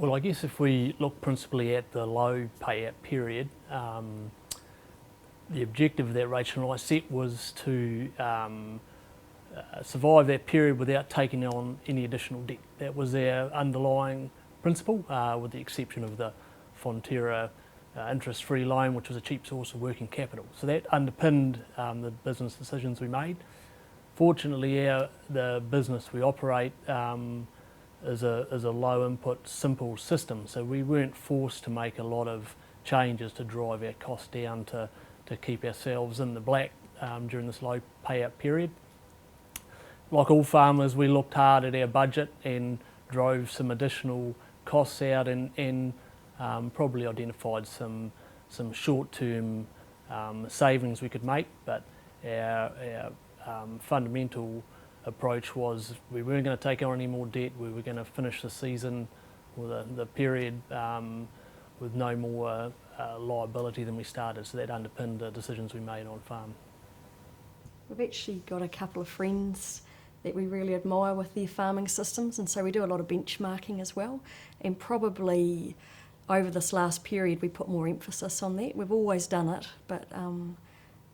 Well, I guess if we look principally at the low payout period, the objective that Rachel and I set was to survive that period without taking on any additional debt. That was our underlying principle, with the exception of the Fonterra interest-free loan, which was a cheap source of working capital. So that underpinned the business decisions we made. Fortunately, the business we operate is a low input, simple system, so we weren't forced to make a lot of changes to drive our costs down to keep ourselves in the black during this low payout period. Like all farmers, we looked hard at our budget and drove some additional costs out and probably identified some short-term savings we could make, but our fundamental approach was we weren't going to take on any more debt. We were going to finish the season or the period with no more liability than we started, so that underpinned the decisions we made on farm. We've actually got a couple of friends that we really admire with their farming systems, and so we do a lot of benchmarking as well, and probably over this last period we put more emphasis on that. We've always done it, but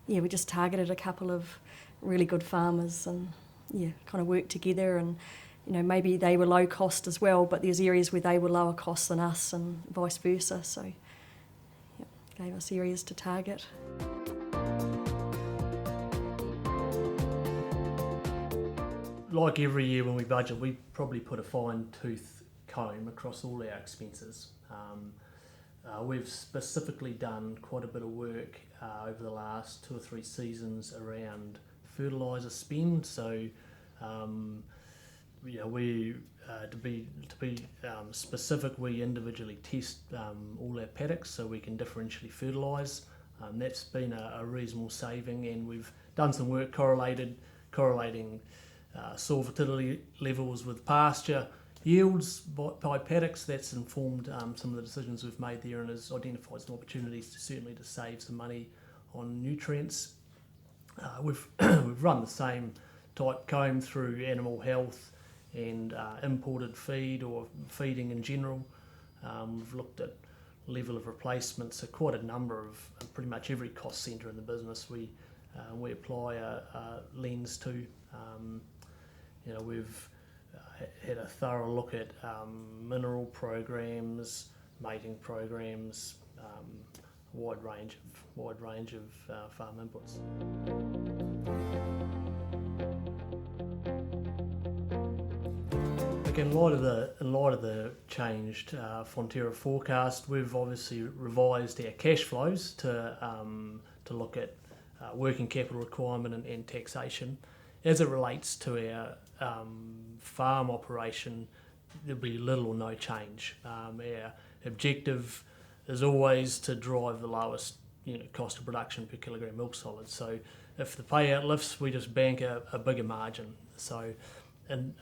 we just targeted a couple of really good farmers and kind of worked together, and maybe they were low cost as well, but there's areas where they were lower cost than us and vice versa, so gave us areas to target. Like every year when we budget, we probably put a fine-tooth comb across all our expenses. We've specifically done quite a bit of work over the last 2 or 3 seasons around fertiliser spend. So, to be specific, we individually test all our paddocks so we can differentially fertilise. That's been a reasonable saving, and we've done some work correlating soil fertility levels with pasture yields by paddocks. That's informed some of the decisions we've made there, and has identified some opportunities to save some money on nutrients. We've run the same type comb through animal health and imported feed or feeding in general. We've looked at level of replacement, so quite a number of pretty much every cost centre in the business we apply a lens to. We've had a thorough look at mineral programs, mating programs, wide range of farm inputs. In light of the changed Fonterra forecast, we've obviously revised our cash flows to look at working capital requirement and taxation. As it relates to our farm operation, there'll be little or no change. Our objective is always to drive the lowest cost of production per kilogram milk solid. So if the payout lifts, we just bank a bigger margin. So in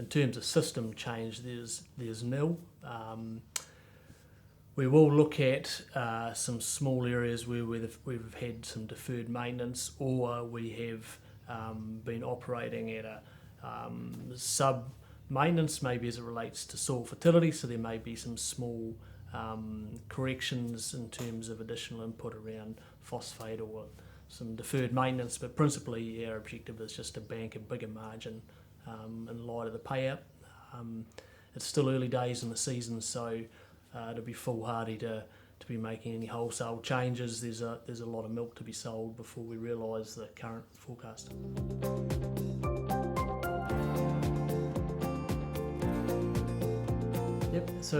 terms of system change, there's nil. We will look at some small areas where we've had some deferred maintenance, or we have been operating at a sub-maintenance, maybe as it relates to soil fertility, so there may be some small corrections in terms of additional input around phosphate or some deferred maintenance, but principally our objective is just to bank a bigger margin in light of the payout. It's still early days in the season, so to be foolhardy to be making any wholesale changes. There's a lot of milk to be sold before we realise the current forecast. Yep. So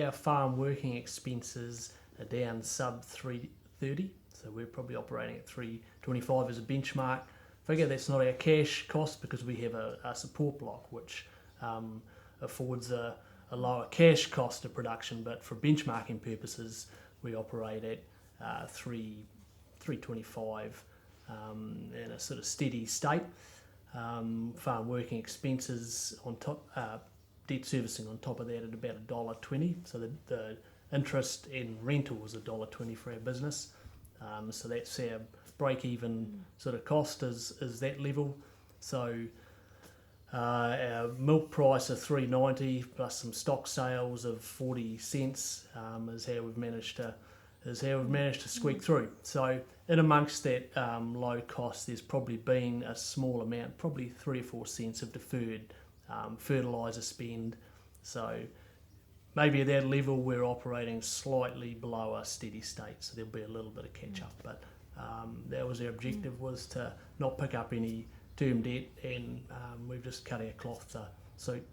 our farm working expenses are down sub 330. So we're probably operating at 325 as a benchmark figure. That's not our cash cost because we have a support block which affords a lower cash cost of production, but for benchmarking purposes we operate at 325 in a sort of steady state. Farm working expenses on top, debt servicing on top of that at about $1.20. So the interest in rental was $1.20 for our business. So that's our break-even sort of cost is that level. So Our milk price of $3.90 plus some stock sales of 40 cents is how we've managed to squeak through. So in amongst that low cost, there's probably been a small amount, probably 3 or 4 cents of deferred fertiliser spend. So maybe at that level we're operating slightly below a steady state, so there'll be a little bit of catch up. But that was our objective, was to not pick up any term debt, and we've just cut our cloth to suit.